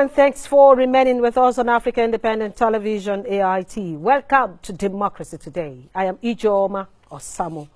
and thanks for remaining with us on Africa Independent Television, AIT. Welcome to Democracy Today. I am Ijoma Osamor.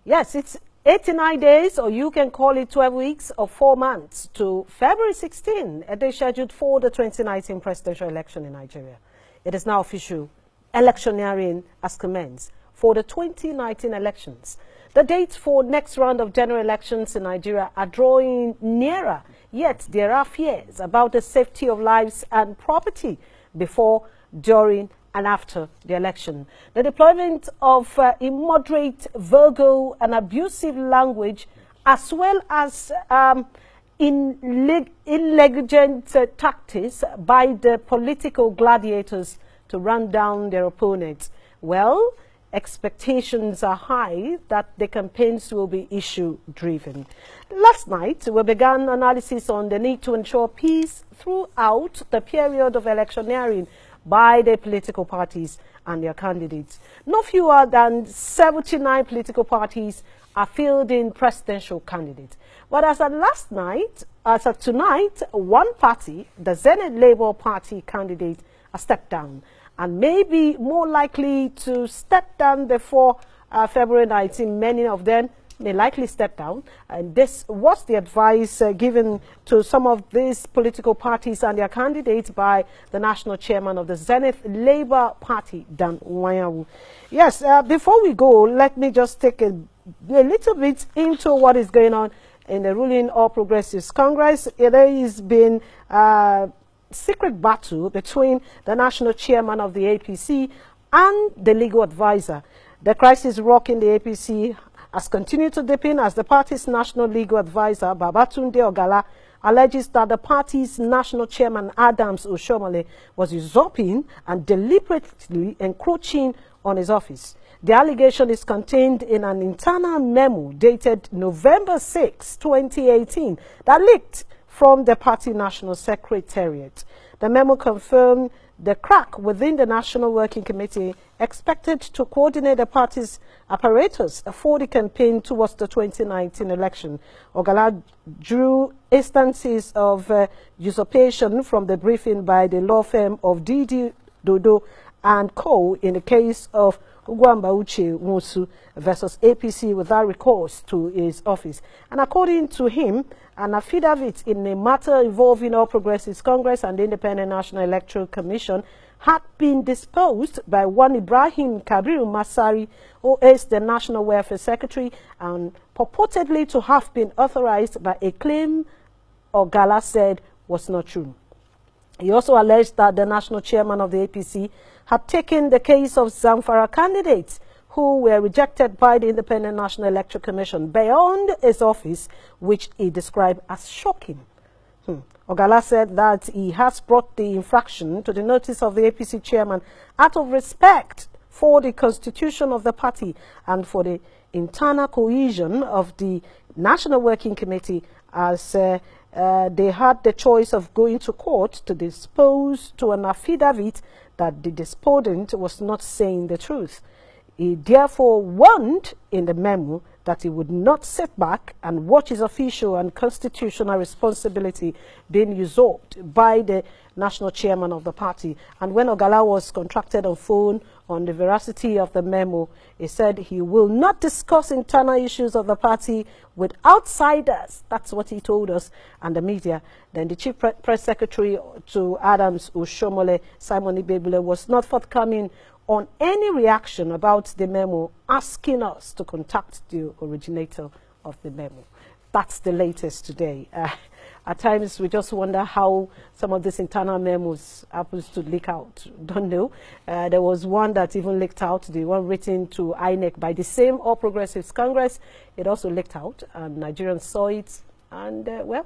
Yes, it's 89 days, or you can call it 12 weeks or 4 months, to February 16, a day scheduled for the 2019 presidential election in Nigeria. It is now official. Electioneering has commenced for the 2019 elections. The dates for next round of general elections in Nigeria are drawing nearer, yet there are fears about the safety of lives and property before, during, and after the election. The deployment of immoderate, vulgar, and abusive language, as well as negligent tactics by the political gladiators to run down their opponents. Well, expectations are high that the campaigns will be issue-driven. Last night, we began analysis on the need to ensure peace throughout the period of electioneering by the political parties and their candidates. No fewer than 79 political parties are fielding presidential candidates. But as of tonight, one party, the Zenith Labour Party candidate, has stepped down and may be more likely to step down before February 19. Many of them may likely step down. And this was the advice given to some of these political parties and their candidates by the national chairman of the Zenith Labour Party, Dan Wanyawu. Yes, before we go, let me just take a little bit into what is going on in the ruling All Progressives Congress. There has been secret battle between the national chairman of the APC and the legal advisor. The crisis rocking the APC has continued to deepen as the party's national legal advisor, Babatunde Ogala, alleges that the party's national chairman, Adams Oshomole, was usurping and deliberately encroaching on his office. The allegation is contained in an internal memo dated November 6, 2018, that leaked from the party national secretariat. The memo confirmed the crack within the National Working Committee expected to coordinate the party's apparatus for the campaign towards the 2019 election. Ogala drew instances of usurpation from the briefing by the law firm of Didi Dodo and Co. in the case of Ugwamba Uche Musu versus APC without recourse to his office. And according to him, an affidavit in a matter involving All Progressives Congress and the Independent National Electoral Commission had been disposed by one Ibrahim Kabiru Masari, who is the National Welfare Secretary, and purportedly to have been authorized by a claim Ogala said was not true. He also alleged that the national chairman of the APC had taken the case of Zamfara candidates who were rejected by the Independent National Electoral Commission beyond his office, which he described as shocking. Ogala said that he has brought the infraction to the notice of the APC chairman out of respect for the constitution of the party and for the internal cohesion of the National Working Committee, as they had the choice of going to court to dispose to an affidavit that the deponent was not saying the truth. He therefore warned in the memo that he would not sit back and watch his official and constitutional responsibility being usurped by the national chairman of the party. And when Ogala was contracted on phone on the veracity of the memo, he said he will not discuss internal issues of the party with outsiders. That's what he told us and the media. Then the chief press secretary to Adams Oshomole, Simon Ibebule, was not forthcoming on any reaction about the memo, asking us to contact the originator of the memo. That's the latest today. At times, we just wonder how some of these internal memos happens to leak out. Don't know. There was one that even leaked out, the one written to INEC by the same All Progressives Congress. It also leaked out, and Nigerians saw it. And, well,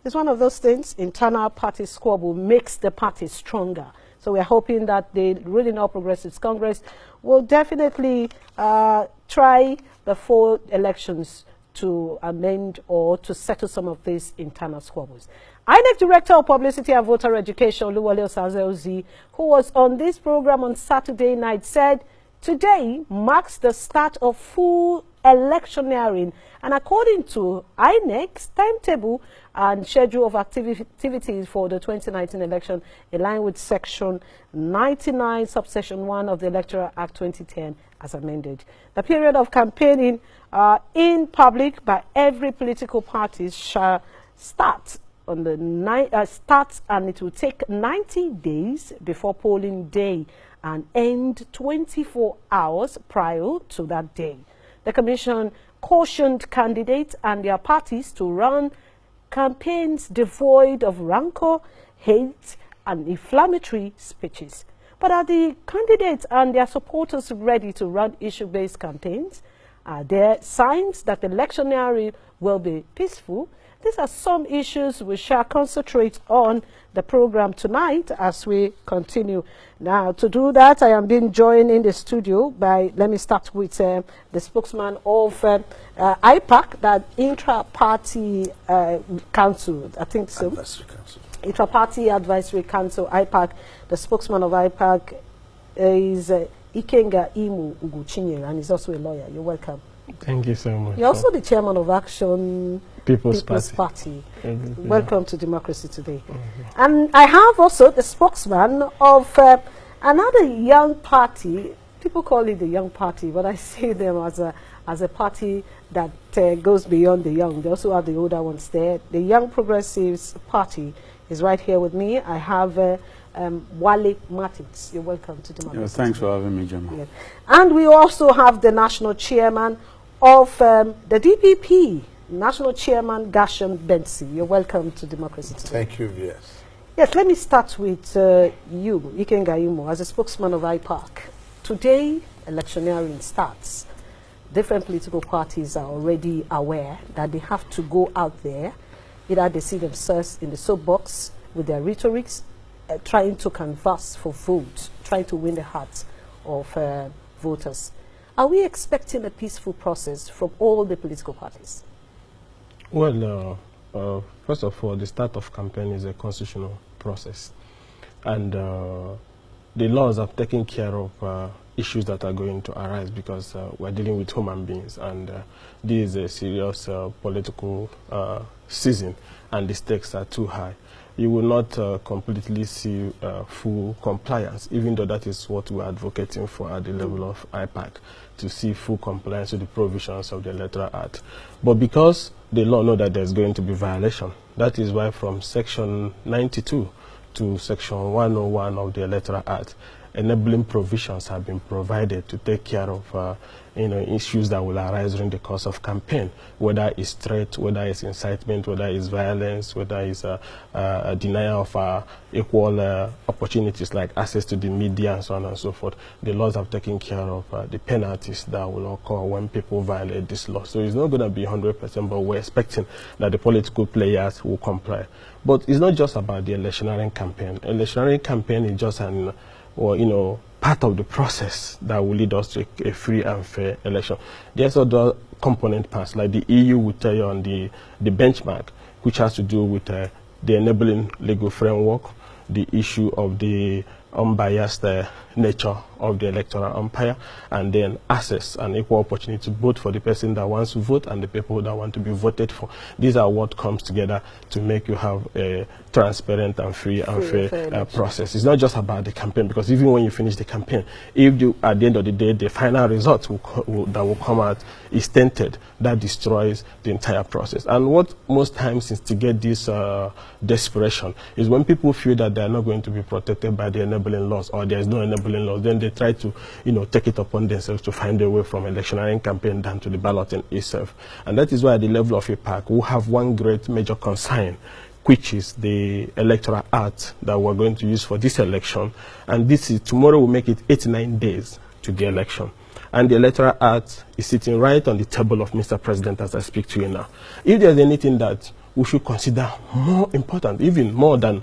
it's one of those things. Internal party squabble makes the party stronger. So we're hoping that the ruling All Progressives Congress will definitely try the 4 elections to amend or to settle some of these internal squabbles. INEC Director of Publicity and Voter Education, Oluwole Osaze-Ozi, who was on this program on Saturday night, said today marks the start of full electioneering. And according to INEC's timetable and schedule of activities for the 2019 election, in line with Section 99, Subsection 1 of the Electoral Act 2010 as amended. The period of campaigning in public by every political party shall start on the and it will take 90 days before polling day and end 24 hours prior to that day. The Commission cautioned candidates and their parties to run campaigns devoid of rancor, hate, and inflammatory speeches. But are the candidates and their supporters ready to run issue-based campaigns? Are there signs that electioneering will be peaceful? These are some issues we shall concentrate on the program tonight as we continue. Now, to do that, I am being joined in the studio by, let me start with the spokesman of IPAC, that Intra-Party Council, I think so. Advisory Council. Intra-Party Advisory Council, IPAC. The spokesman of IPAC is Ikenga Imo Uguchinye, and he's also a lawyer. You're welcome. Thank you so much. You're also the chairman of Action People's Party. Welcome to Democracy Today. And I have also the spokesman of another young party. People call it the young party, but I see them as a party that goes beyond the young. They also have the older ones there. The Young Progressives Party is right here with me. I have Wale Martins. You're welcome to Democracy. Thanks for having me, Gemma. Yeah. And we also have the national chairman of the DPP, National Chairman Gasham Bensi. You're welcome to Democracy Today. Thank you, yes. Yes, let me start with you, Ikenga Imo, as a spokesman of IPAC. Today, electioneering starts. Different political parties are already aware that they have to go out there. Either they see themselves in the soapbox with their rhetorics, trying to canvass for votes, trying to win the hearts of voters. Are we expecting a peaceful process from all the political parties? Well, first of all, the start of campaign is a constitutional process. And the laws have taken care of issues that are going to arise because we're dealing with human beings. And this is a serious political season, and the stakes are too high. You will not completely see full compliance, even though that is what we're advocating for at the level of IPAC, to see full compliance with the provisions of the Electoral Act. But because the law knows that there's going to be violation, that is why from Section 92 to Section 101 of the Electoral Act, enabling provisions have been provided to take care of issues that will arise during the course of campaign, whether it's threat, whether it's incitement, whether it's violence, whether it's a denial of equal opportunities like access to the media and so on and so forth. The laws have taken care of the penalties that will occur when people violate this law. So it's not going to be 100%, but we're expecting that the political players will comply. But it's not just about the electioneering campaign. Electioneering campaign is just an part of the process that will lead us to a free and fair election. There's other component parts, like the EU will tell you on the benchmark, which has to do with the enabling legal framework, the issue of the unbiased nature of the electoral umpire, and then access and equal opportunity both for the person that wants to vote and the people that want to be voted for. These are what comes together to make you have a transparent and free and fair process. It's not just about the campaign, because even when you finish the campaign, if at the end of the day the final result that will come out is tainted, that destroys the entire process. And what most times instigates this desperation is when people feel that they are not going to be protected by the enabling laws, or there is no enabling laws, then they try to take it upon themselves to find a way from electioneering campaign down to the balloting itself. And that is why at the level of IPAC we have one great major concern, which is the Electoral Act that we're going to use for this election. And this is, tomorrow will make it 89 days to the election. And the Electoral Act is sitting right on the table of Mr. President as I speak to you now. If there's anything that we should consider more important, even more than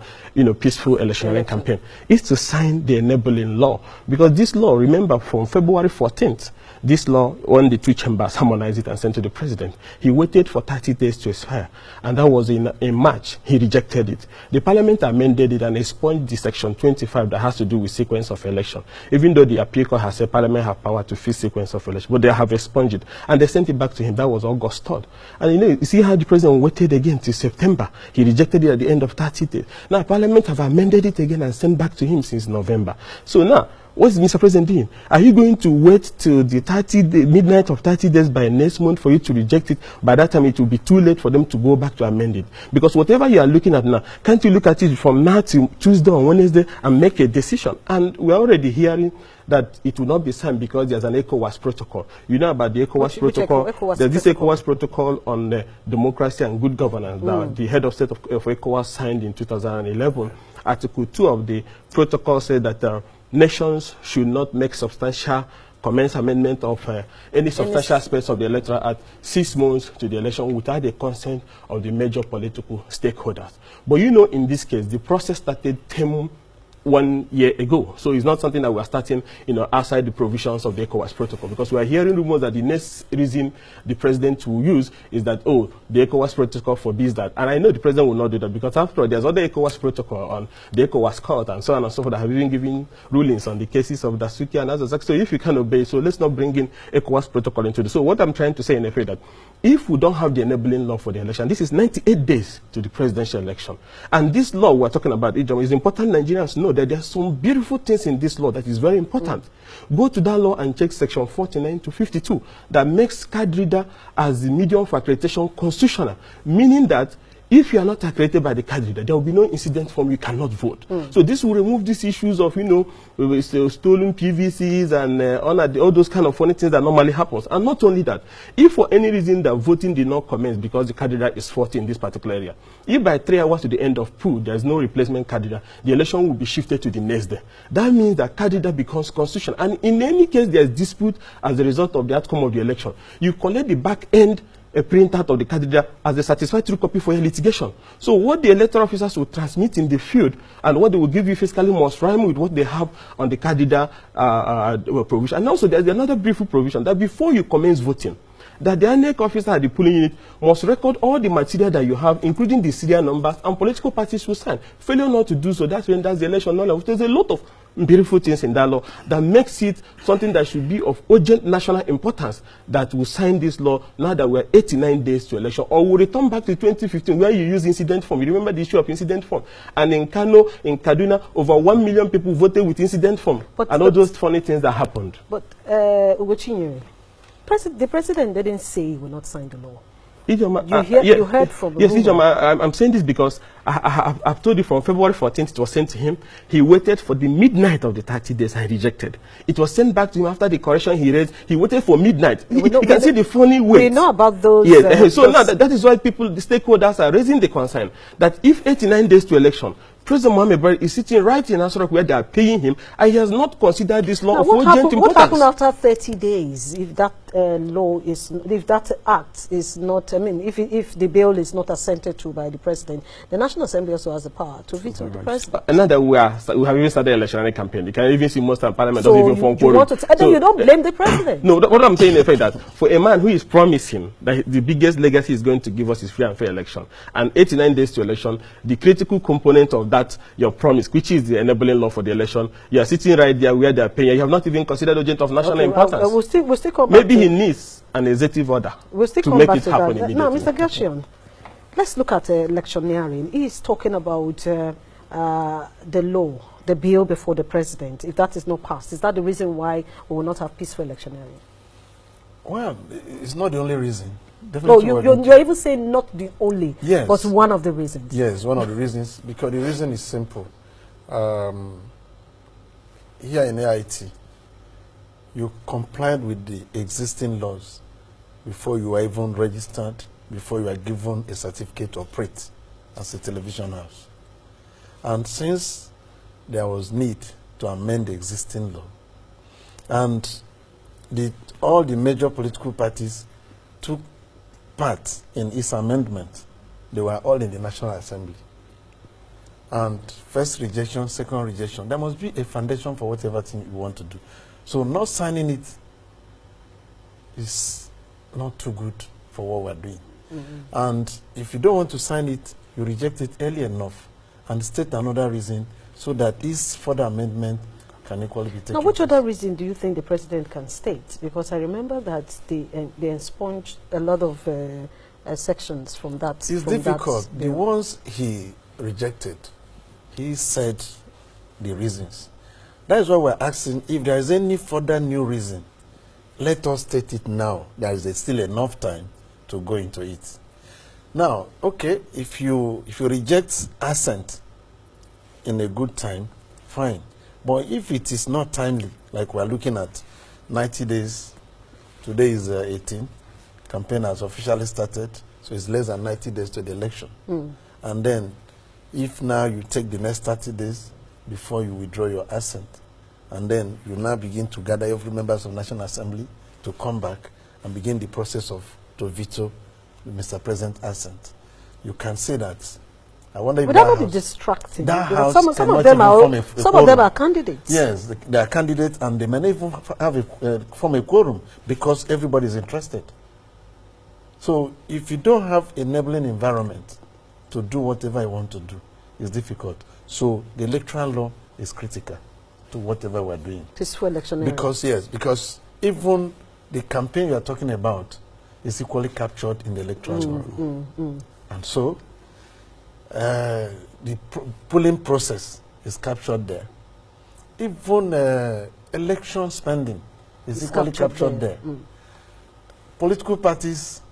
peaceful electioneering campaign, is to sign the enabling law. Because this law, remember, from February 14th, this law, when the two chambers harmonized it and sent to the president, he waited for 30 days to expire, and that was in March. He rejected it. The parliament amended it and expunged the section 25 that has to do with sequence of election, even though the appeal court has said parliament have power to fix sequence of election, but they have expunged it, and they sent it back to him. That was August 3rd. And you see how the president waited again till September. He rejected it at the end of 30 days. Now, parliament have amended it again and sent back to him since November. So now, what's Mr. President doing? Are you going to wait till the midnight of 30 days by next month for you to reject it? By that time, it will be too late for them to go back to amend it. Because whatever you are looking at now, can't you look at it from now to Tuesday or Wednesday and make a decision? And we're already hearing that it will not be signed because there's an ECOWAS protocol. You know about the ECOWAS protocol? There's this ECOWAS protocol on democracy and good governance that the head of state of ECOWAS signed in 2011. Article 2 of the protocol said that nations should not make substantial commence amendment of any substantial aspects of the electoral act 6 months to the election without the consent of the major political stakeholders. But in this case, the process started 1 year ago. So it's not something that we are starting, outside the provisions of the ECOWAS protocol, because we are hearing rumors that the next reason the president will use is that, the ECOWAS protocol forbids that. And I know the president will not do that, because after all, there's other ECOWAS protocol on the ECOWAS court and so on and so forth that have even given rulings on the cases of Dasuki and others. So if you can obey, so let's not bring in ECOWAS protocol into this. So what I'm trying to say in effect that if we don't have the enabling law for the election, this is 98 days to the presidential election. And this law we're talking about, is important Nigerians know that there are some beautiful things in this law that is very important. Go to that law and check section 49 to 52 that makes card reader as the medium for accreditation constitutional, meaning that if you are not accredited by the card reader, there will be no incident form, you cannot vote. So this will remove these issues of, stolen PVCs and all those kind of funny things that normally happens. And not only that, if for any reason that voting did not commence because the card reader is faulty in this particular area, if by 3 hours to the end of pool there is no replacement card reader, the election will be shifted to the next day. That means that card reader becomes constitutional. And in any case there is dispute as a result of the outcome of the election, you collect the back end a printout of the card reader as a satisfactory copy for your litigation. So what the electoral officers will transmit in the field and what they will give you physically must rhyme with what they have on the card reader provision. And also there's another brief provision that before you commence voting, that the INEC officer at the polling unit must record all the material that you have, including the serial numbers, and political parties will sign. Failure not to do so, that's when that's the election knowledge. There's a lot of beautiful things in that law that makes it something that should be of urgent national importance that will sign this law now that we're 89 days to election. Or we'll return back to 2015 where you use incident form. You remember the issue of incident form. And in Kano, in Kaduna, over 1 million people voted with incident form. And all those funny things that happened. But, Ugochinyere, the president didn't say he will not sign the law. You heard from the I'm saying this because I've told you from February 14th it was sent to him. He waited for the midnight of the 30 days and rejected. It was sent back to him after the correction he raised. He waited for midnight. You can see the funny way. We know about those. Yes. So now that is why the stakeholders are raising the concern that if 89 days to election, President Mohamed Buhari is sitting right in Asarok where they are paying him, and he has not considered this law of urgent importance. What happened after 30 days if that law is, if that act is not, if the bill is not assented to by the president, the National Assembly also has the power to veto the president. Now that we have even started an electionary campaign, you can even see most of Parliament doesn't even form quorum. So you don't blame the president. No, what I'm saying is that for a man who is promising that the biggest legacy is going to give us is free and fair election, and 89 days to election, the critical component of that, your promise, which is the enabling law for the election, you are sitting right there where they are paying. You have not even considered urgent of national importance. We'll still come back. Maybe he needs an executive order to make it happen immediately. Now, Mr. Gershon, let's look at electioneering. He is talking about the law, the bill before the president. If that is not passed, is that the reason why we will not have peaceful electioneering? Well, it's not the only reason. Definitely no, you're even saying not the only, yes, but one of the reasons. Yes, one of the reasons, because the reason is simple. Here in AIT, you complied with the existing laws before you are even registered, before you are given a certificate to operate as a television house. And since there was need to amend the existing law, and all the major political parties took part in its amendment, they were all in the National Assembly. And first rejection, second rejection, there must be a foundation for whatever thing you want to do. So not signing it is not too good for what we're doing. And if you don't want to sign it, you reject it early enough and state another reason so that this further amendment can equally be taken. Now, which other reason do you think the president can state? Because I remember that they expunged a lot of sections from that. It's difficult. The ones he rejected, he said the reasons. That is why we're asking if there is any further new reason, let us state it now. There is still enough time to go into it. Now, okay, if you reject assent in a good time, fine. But if it is not timely, like we're looking at 90 days, today is 18, campaign has officially started, so it's less than 90 days to the election. And then, if now you take the next 30 days before you withdraw your assent, and then you now begin to gather every members of National Assembly to come back and begin the process to veto the Mr. President's assent, you can say that. I wonder if would that not be distracting? That house some of them are candidates. Yes, they are candidates, and they may not even have form a quorum because everybody is interested. So if you don't have enabling environment to do whatever you want to do, it's difficult. So the electoral law is critical to whatever we're doing. Peaceful election. Because even the campaign you are talking about is equally captured in the electoral law. And so the polling process is captured there. Even election spending is equally captured there. Political parties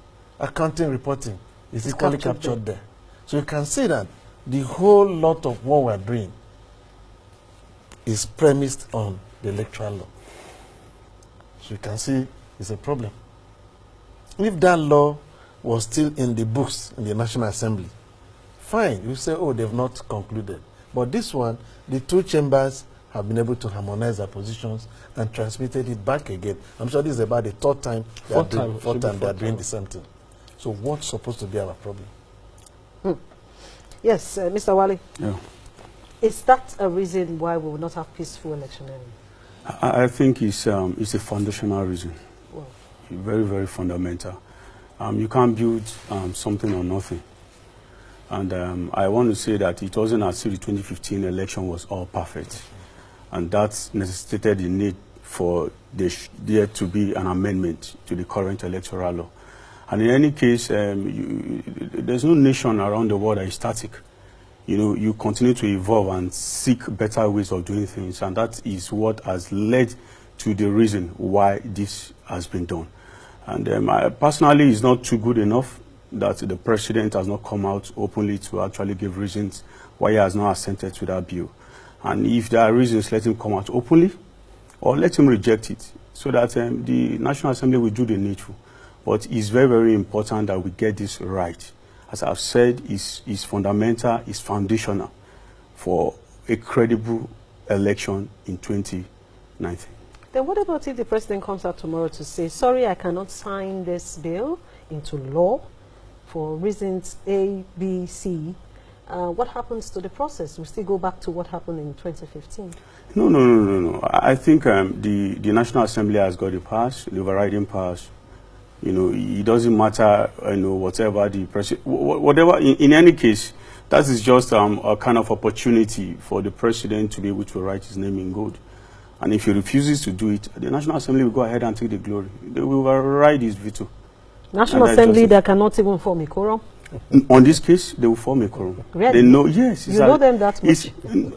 accounting reporting is equally captured there. So you can see that the whole lot of what we're doing is premised on the electoral law. So you can see it's a problem. If that law was still in the books in the National Assembly, fine, you say, oh, they've not concluded. But this one, the two chambers have been able to harmonize their positions and transmitted it back again. I'm sure this is about the third time they are doing the same thing. So what's supposed to be our problem? Yes, Mr. Wale. Yeah. Is that a reason why we will not have peaceful electioneering? I think it's a foundational reason. Wow. Very, very fundamental. You can't build something on nothing. And I want to say that it wasn't as if the 2015 election was all perfect. And that necessitated the need for there to be an amendment to the current electoral law. And in any case, there's no nation around the world that is static. You continue to evolve and seek better ways of doing things. And that is what has led to the reason why this has been done. And personally, it's not too good enough that the president has not come out openly to actually give reasons why he has not assented to that bill. And if there are reasons, let him come out openly or let him reject it so that the National Assembly will do the needful. But it's very, very important that we get this right. As I've said, it's fundamental, it's foundational for a credible election in 2019. Then what about if the president comes out tomorrow to say, sorry, I cannot sign this bill into law for reasons A, B, C? What happens to the process? We still go back to what happened in 2015? No. I think the National Assembly has got the powers, the overriding powers. It doesn't matter, whatever the president, whatever, in any case, that is just a kind of opportunity for the president to be able to write his name in gold. And if he refuses to do it, the National Assembly will go ahead and take the glory. They will override his veto. National Assembly that cannot even form a quorum? On this case, they will form a quorum. Really? They know, yes. You know them that much?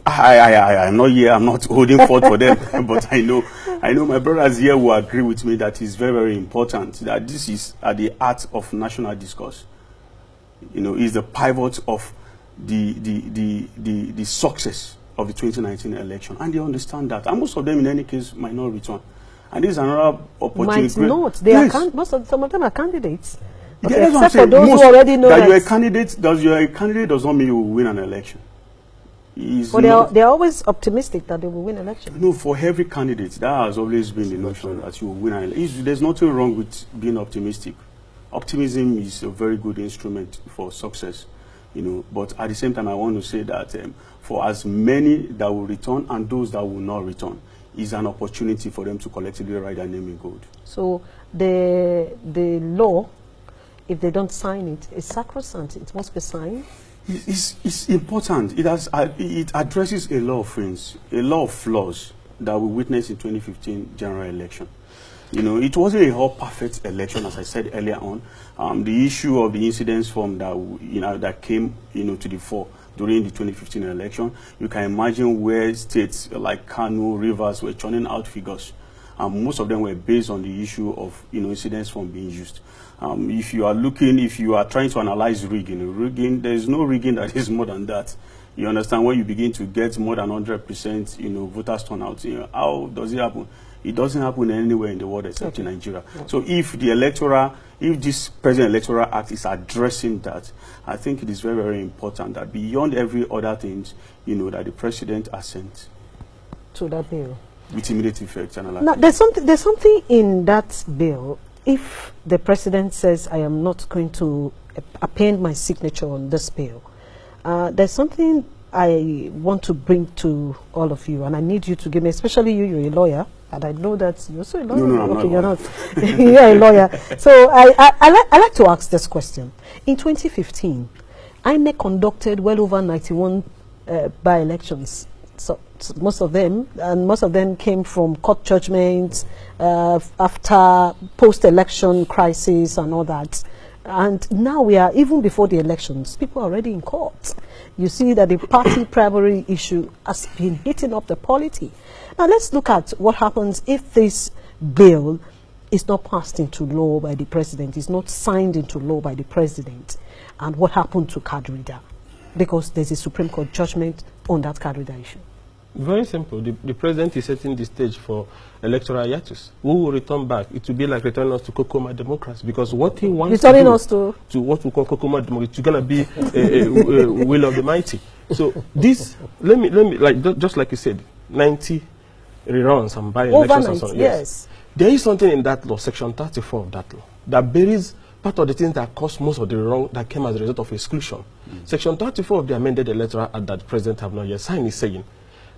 I'm not here. I'm not holding forth for them. But I know my brothers here will agree with me that it's very, very important that this is at the heart of national discourse. Is the pivot of the success of the 2019 election. And they understand that. And most of them, in any case, might not return. And this is another opportunity. Might not. They are some of them are candidates. Okay, Yeah, except for those who already know that you're a candidate. You're a candidate does not mean you will win an election. But they are always optimistic that they will win election. No, for every candidate, that has always been the notion that you will win an election. There's nothing wrong with being optimistic. Optimism is a very good instrument for success. you know. But at the same time, I want to say that for as many that will return and those that will not return, is an opportunity for them to collectively write their name in gold. So the law, if they don't sign it, is sacrosanct. It must be signed. It's important. It addresses a lot of things, a lot of flaws that we witnessed in 2015 general election. You know, it wasn't a whole perfect election, as I said earlier on. The issue of the incidence form that came to the fore during the 2015 election, you can imagine where states like Kano, Rivers were churning out figures. Most of them were based on the issue of incidence form being used. If you are trying to analyze rigging, there is no rigging that is more than that. You understand, when you begin to get more than 100% voters turnout, how does it happen? It doesn't happen anywhere in the world except in Nigeria. So if this present electoral act is addressing that, I think it is very, very important that beyond every other things, that the president assent to that bill with immediate effect. Now, there's something in that bill. If the president says, I am not going to append my signature on this bill, there's something I want to bring to all of you, and I need you to give me, especially you, you're a lawyer, and I know that you're also a lawyer. No, okay, you're not. You're a lawyer. So I like to ask this question. In 2015, INEC conducted well over 91 by-elections. So most of them came from court judgments after post-election crisis and all that. And now we are, even before the elections, people are already in court. You see that the party primary issue has been hitting up the polity. Now let's look at what happens if this bill is not passed into law by the president, is not signed into law by the president, and what happened to card reader, because there's a Supreme Court judgment on that card reader issue. Very simple. The president is setting the stage for electoral hiatus. We will return back. It will be like returning us to Kokoma democracy, because what he wants returning us to what we call Kokoma democracy, it's going to be a will of the mighty. So this, let me like just like you said, 90 reruns and by-elections and so on. Yes. There is something in that law, section 34 of that law, that buries part of the things that caused most of the wrong that came as a result of exclusion. Section 34 of the amended electoral act that the president have not yet signed is saying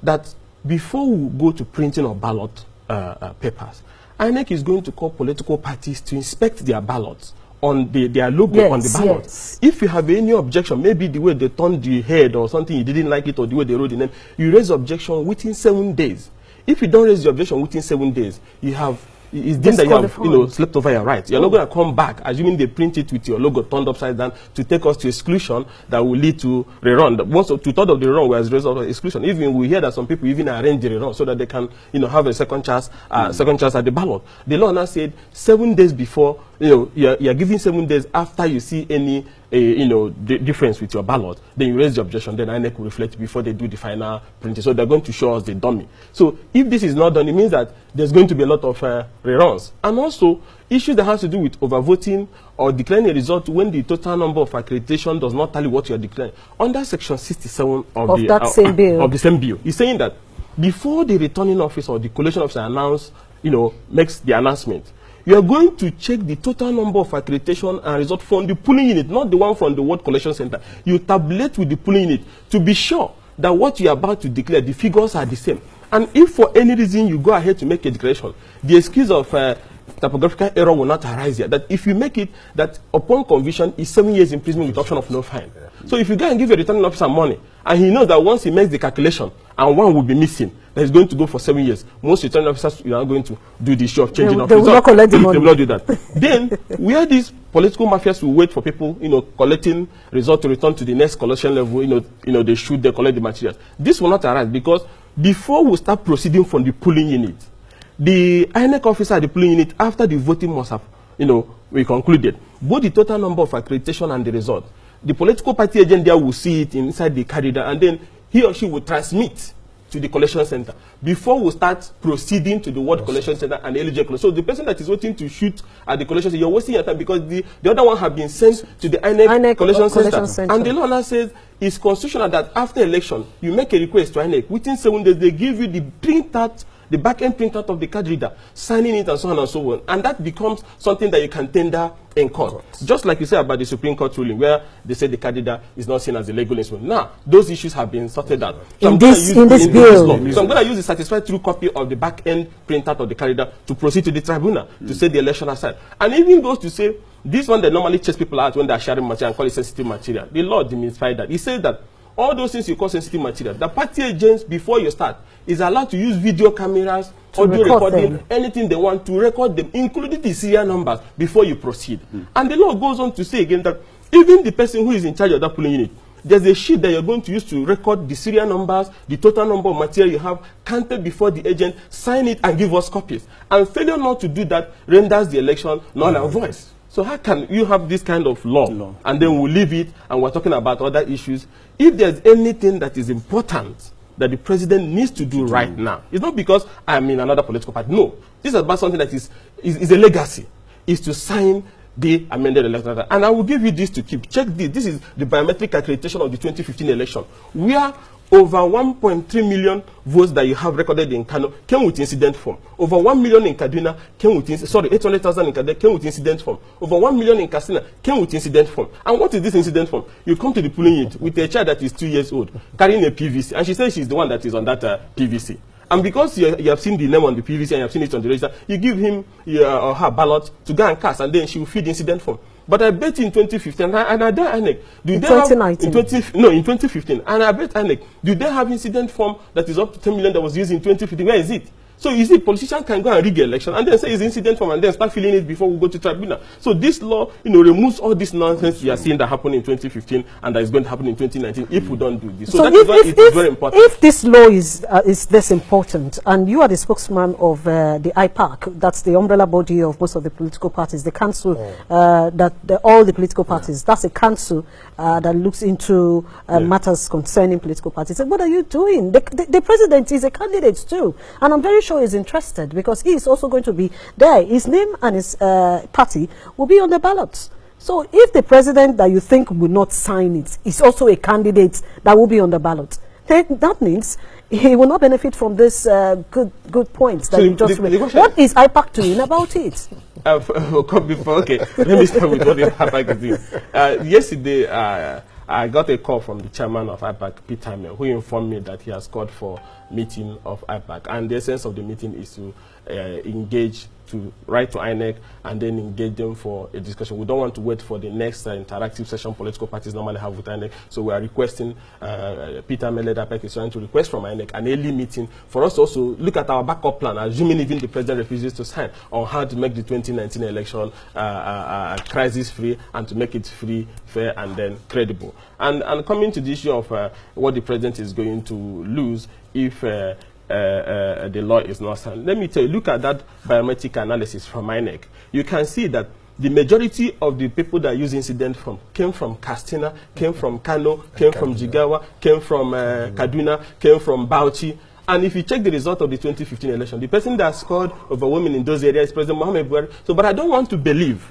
that before we go to printing of ballot papers, INEC is going to call political parties to inspect their ballots on their logo on the ballot. Yes. If you have any objection, maybe the way they turned the head or something, you didn't like it, or the way they wrote the name, you raise objection within 7 days. If you don't raise the objection within 7 days, you have it's deemed that you have slept over your rights. You're not going to come back, assuming they print it with your logo turned upside down, to take us to exclusion that will lead to rerun. Most of 2/3 of the rerun was a result of exclusion. Even we hear that some people even arrange the rerun so that they can, have a second chance at the ballot. The law now said 7 days before, you're giving 7 days after you see any the difference with your ballot, then you raise the objection, then INEC will reflect before they do the final printing. So they're going to show us the dummy. So if this is not done, it means that there's going to be a lot of reruns. And also, issues that has to do with overvoting or declaring a result when the total number of accreditation does not tally what you are declaring. Under section 67 of the same bill, it's saying that before the returning officer or the collation officer makes the announcement, you are going to check the total number of accreditation and result from the polling unit, not the one from the ward collection center. You tabulate with the polling unit to be sure that what you are about to declare, the figures are the same. And if for any reason you go ahead to make a declaration, the excuse of typographical error will not arise here. That if you make it, that upon conviction is 7 years imprisonment with option of no fine. So if you go and give a returning officer money, and he knows that once he makes the calculation and one will be missing, that he's going to go for 7 years. Most returning officers are not going to do the issue of changing of results. They will not collect the money. They will not do that. Then, where these political mafias will wait for people, collecting result to return to the next collection level, they shoot, they collect the materials. This will not arise, because before we start proceeding from the polling unit, the INEC officer at the polling unit, after the voting must have, we concluded, both the total number of accreditation and the result. The political party agent there will see it inside the corridor, and then he or she will transmit to the collection center before we start proceeding to the ward collection center and eligible. So the person that is waiting to shoot at the collection center, you're wasting your time, because the other one have been sent to the INEC collection center. And the law now says it's constitutional that after election, you make a request to INEC. Within 7 days, they give you the the back-end printout of the card reader, signing it and so on and so on. And that becomes something that you can tender in court. Just like you said about the Supreme Court ruling, where they said the card reader is not seen as a legal instrument. Now, those issues have been sorted out. So in this bill. So I'm going to use the certified true copy of the back-end printout of the card reader to proceed to the tribunal to say the election aside. And even goes to say, this one they normally chase people out when they are sharing material and call it sensitive material. The law demystified that. He said that all those things you call sensitive material, the party agents, before you start, is allowed to use video cameras, audio recording, anything they want to record them, including the serial numbers, before you proceed. And the law goes on to say again that even the person who is in charge of that polling unit, there's a sheet that you're going to use to record the serial numbers, the total number of material you have, counted before the agent, sign it and give us copies. And failure not to do that renders the election null and void. So how can you have this kind of law and then we'll leave it and we're talking about other issues? If there's anything that is important that the president needs to do right now, it's not because I'm in another political party. No, this is about something that is a legacy, is to sign the amended electoral act. And I will give you this to keep. Check this. This is the biometric accreditation of the 2015 election, where over 1.3 million votes that you have recorded in Kano came with incident form. Over 1 million in Kaduna came with 800,000 in Kaduna came with incident form. Over 1 million in Katsina came with incident form. And what is this incident form? You come to the polling unit with a child that is 2 years old carrying a PVC, and she says she's the one that is on that PVC. And because you have seen the name on the PVC and you have seen it on the register, you give him or her ballot to go and cast, and then she will fill the incident form. But I bet in 2015, and I don't INEC, in 2015, and I bet INEC, do they have incident form that is up to 10 million that was used in 2015? Where is it? So you see, politicians can go and rig the election and then say it's incident form and then start filling it before we go to tribunal. So this law, removes all this nonsense you are seeing that happened in 2015 and that is going to happen in 2019 if we don't do this. So that is why it is very important. If this law is this important, and you are the spokesman of the IPAC, that's the umbrella body of most of the political parties, the council all the political parties, that's a council that looks into matters concerning political parties. And what are you doing? The president is a candidate too, and I'm very sure is interested because he is also going to be there. His name and his party will be on the ballots. So if the president that you think will not sign it is also a candidate that will be on the ballot, then that means he will not benefit from this good points that you just made. What is IPAC doing about it? Okay, let me start with what the IPAC is doing. Yesterday, I got a call from the chairman of IPAC, Peter Mel, who informed me that he has called for meeting of IPAC. And the essence of the meeting is to engage, to write to INEC and then engage them for a discussion. We don't want to wait for the next interactive session political parties normally have with INEC. So we are requesting, Peter Mel, IPAC is trying to request from INEC an early meeting for us to also look at our backup plan, assuming even the president refuses to sign, on how to make the 2019 election crisis-free and to make it free, fair, and then credible. And coming to the issue of what the president is going to lose if the law is not signed. Let me tell you, look at that biometric analysis from INEC. You can see that the majority of the people that use incident form came from Katsina, came from Kano, came from Jigawa, came from Kaduna, came from Bauchi. And if you check the result of the 2015 election, the person that scored overwhelming in those areas is President Mohamed Buhari. So, but I don't want to believe,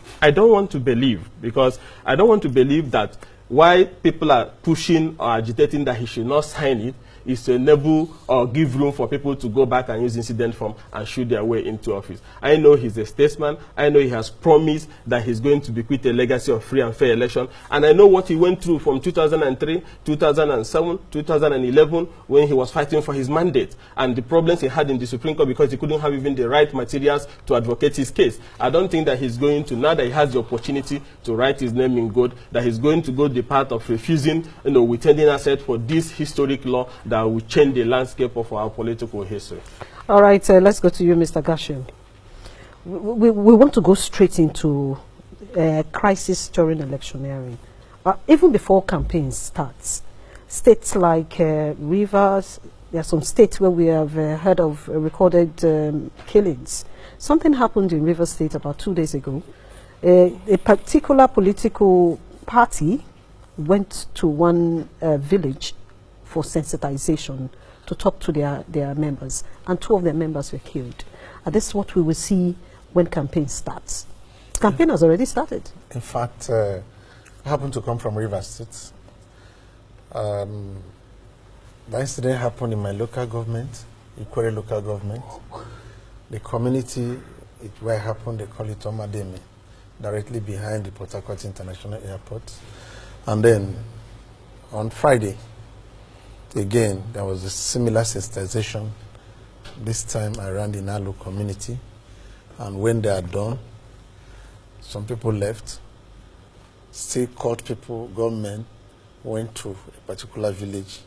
because I don't want to believe that why people are pushing or agitating that he should not sign it is to enable or give room for people to go back and use incident form and shoot their way into office. I know he's a statesman. I know he has promised that he's going to bequeath a legacy of free and fair election. And I know what he went through from 2003, 2007, 2011, when he was fighting for his mandate, and the problems he had in the Supreme Court because he couldn't have even the right materials to advocate his case. I don't think that he's going to, now that he has the opportunity to write his name in gold, that he's going to go the path of refusing, withholding assets for this historic law that will change the landscape of our political history. All right, let's go to you, Mr. Gashim. We want to go straight into crisis during electioneering. Even before campaign starts, states like Rivers, there are some states where we have heard of recorded killings. Something happened in Rivers State about 2 days ago. A particular political party went to one village for sensitization to talk to their members, and 2 of their members were killed. And this is what we will see when campaign starts. Campaign has already started. In fact, I happen to come from Rivers State. The incident happened in my local government, Ikwere local government. The community, where it happened, they call it Omademe, directly behind the Port Harcourt International Airport. And then on Friday, again, there was a similar sensitization. This time around the Nalo community. And when they are done, some people left. Still caught people, government went to a particular village,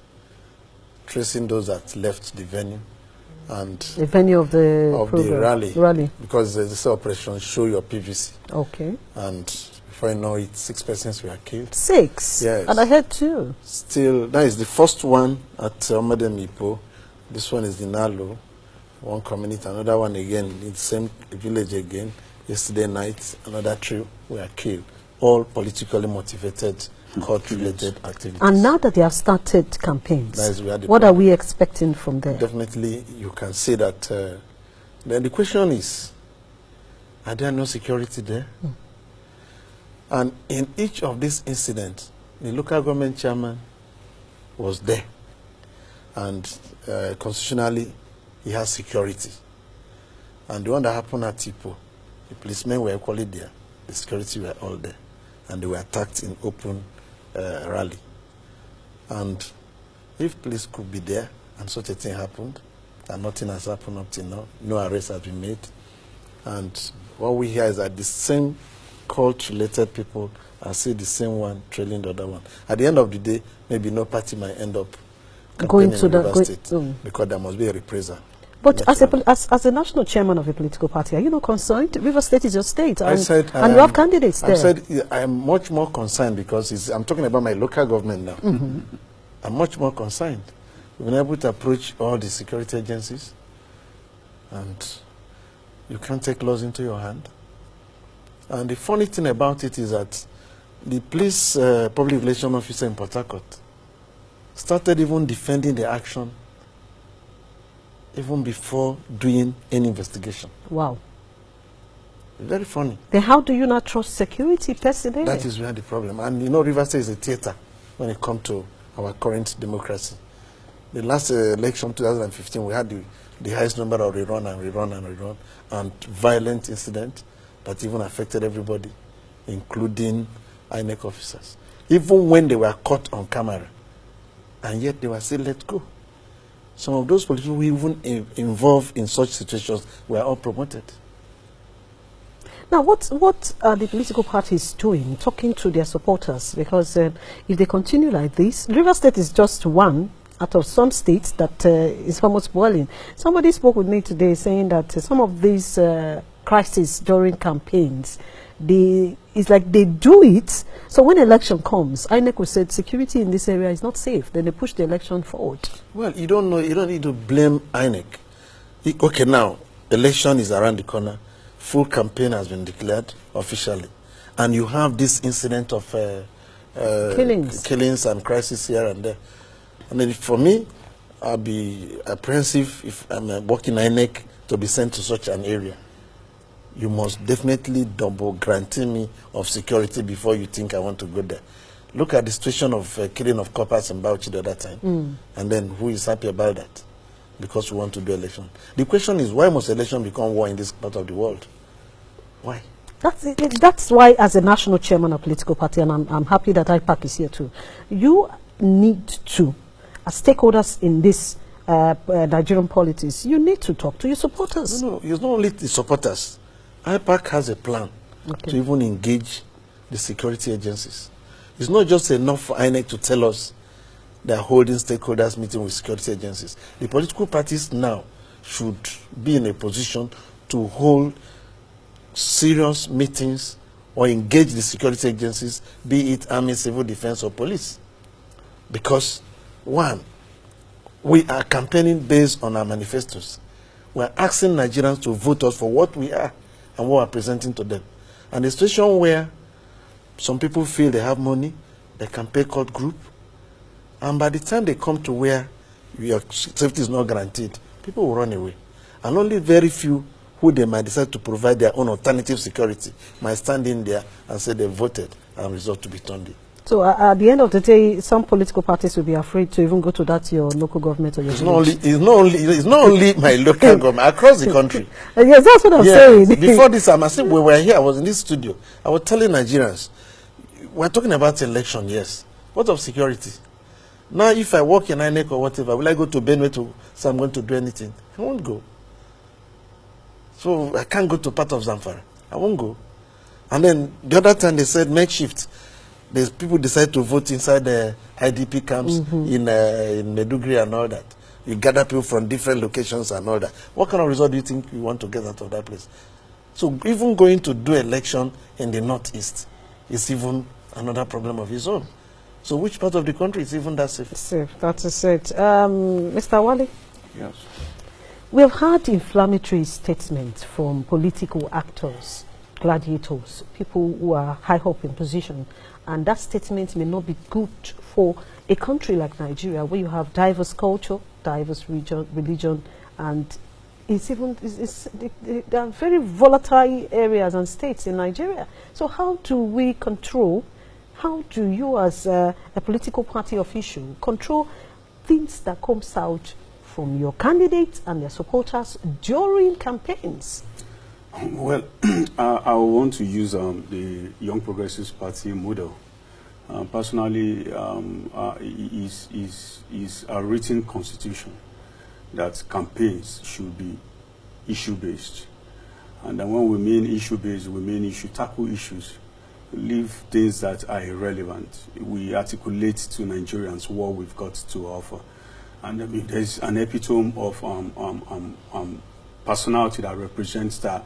tracing those that left the venue. And the venue of the rally. Because there's this operation, show your PVC. Okay. And before you know it, 6 persons were killed. 6? Yes. And I heard 2. Still, that is the first one at Omademe Ipo. This one is the Nalo, one community, another one again in the same village again. Yesterday night, another 3 were killed. All politically motivated, court-related activities. And now that they have started campaigns, that is where the what are we expecting from there? Definitely, you can say that. Then the question is, are there no security there? And in each of these incidents, the local government chairman was there. And constitutionally, he has security. And the one that happened at Tipo, the policemen were equally there. The security were all there. And they were attacked in open rally. And if police could be there and such a thing happened, and nothing has happened up till now, no arrest has been made. And what we hear is that the same cult-related people are still the same one trailing the other one. At the end of the day, maybe no party might end up going to the state because there must be a reprisal. But as a national chairman of a political party, are you not concerned? River State is your state, and you have candidates there. I said I am much more concerned because I'm talking about my local government now. I'm much more concerned. We've been able to approach all the security agencies, and you can't take laws into your hand. And the funny thing about it is that the police public relations officer in Port Harcourt started even defending the action even before doing any investigation. Wow. Very funny. Then how do you not trust security personnel? That is where the problem. And you know, River State is a theater when it comes to our current democracy. The last election, 2015, we had the highest number of rerun and violent incidents that even affected everybody, including INEC officers. Even when they were caught on camera, and yet they were still let go. Some of those politicians who even involved in such situations were all promoted. Now, what are the political parties doing, talking to their supporters? Because if they continue like this, River State is just one out of some states that is almost boiling. Somebody spoke with me today saying that some of these crises during campaigns, it's like they do it, so when election comes, INEC will say security in this area is not safe, then they push the election forward. Well, you don't need to blame INEC. Okay, now, election is around the corner, full campaign has been declared officially, and you have this incident of killings and crisis here and there. And then for me, I'll be apprehensive if I'm working INEC to be sent to such an area. You must definitely double guarantee me of security before you think I want to go there. Look at the situation of killing of coppers in Bauchi the other time. And then who is happy about that? Because we want to do election. The question is, why must election become war in this part of the world? Why? That's why, as a national chairman of a political party, and I'm happy that IPAC is here too, you need to, as stakeholders in this Nigerian politics, you need to talk to your supporters. No, it's not only the supporters. IPAC has a plan to even engage the security agencies. It's not just enough for INEC to tell us they're holding stakeholders meeting with security agencies. The political parties now should be in a position to hold serious meetings or engage the security agencies, be it army, civil defense, or police. Because, one, we are campaigning based on our manifestos. We are asking Nigerians to vote us for what we are and what we are presenting to them. And the situation where some people feel they have money, they can pay court group, and by the time they come to where your safety is not guaranteed, people will run away. And only very few who they might decide to provide their own alternative security might stand in there and say they voted and result to be turned in. So at the end of the day, some political parties will be afraid to even go to that your local government or your village. It's not only my local government, across the country. Yes, that's what I'm saying. Before this time, I said we were here, I was in this studio. I was telling Nigerians, we're talking about election, yes. What of security? Now, if I work in INEC or whatever, will I go to Benue to say I'm going to do anything? I won't go. So I can't go to part of Zamfara. I won't go. And then the other time they said makeshift. There's people decide to vote inside the IDP camps in Maiduguri and all that. You gather people from different locations and all that. What kind of result do you think you want to get out of that place? So even going to do election in the northeast is even another problem of its own. So which part of the country is even that safe? Safe, that is it. Mr. Wale? Yes. We have had inflammatory statements from political actors, gladiators, people who are high up in position, and that statement may not be good for a country like Nigeria, where you have diverse culture, diverse religion, and there are very volatile areas and states in Nigeria. So how do we control, how do you as a political party official control things that comes out from your candidates and their supporters during campaigns? Well, I want to use the Young Progressives Party model. Personally, is a written constitution that campaigns should be issue-based. And then when we mean issue-based, we mean you should tackle issues, leave things that are irrelevant. We articulate to Nigerians what we've got to offer. And I mean, there's an epitome of personality that represents that.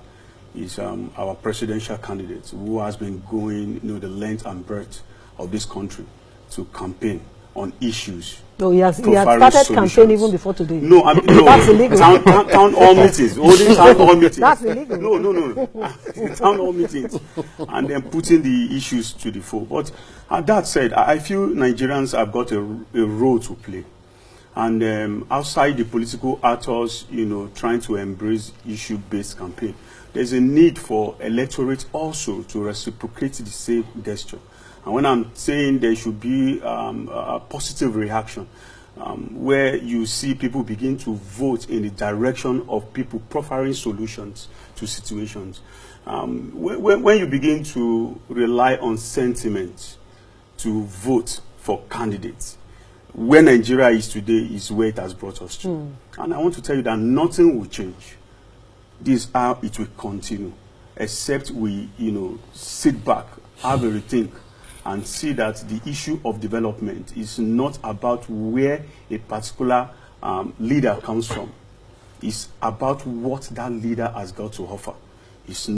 Is our presidential candidate who has been going, the length and breadth of this country to campaign on issues. No, he has started campaign even before today. No, no. That's illegal. Town hall meetings, holding town hall meetings. That's illegal. No. Town hall meetings, and then putting the issues to the fore. But that said, I feel Nigerians have got a role to play. And outside the political actors, trying to embrace issue-based campaign, there's a need for electorate also to reciprocate the same gesture. And when I'm saying there should be a positive reaction, where you see people begin to vote in the direction of people proffering solutions to situations. When you begin to rely on sentiment to vote for candidates, where Nigeria is today is where it has brought us to. And I want to tell you that nothing will change. This is how it will continue, except we, sit back, have a rethink, and see that the issue of development is not about where a particular leader comes from. It's about what that leader has got to offer. It's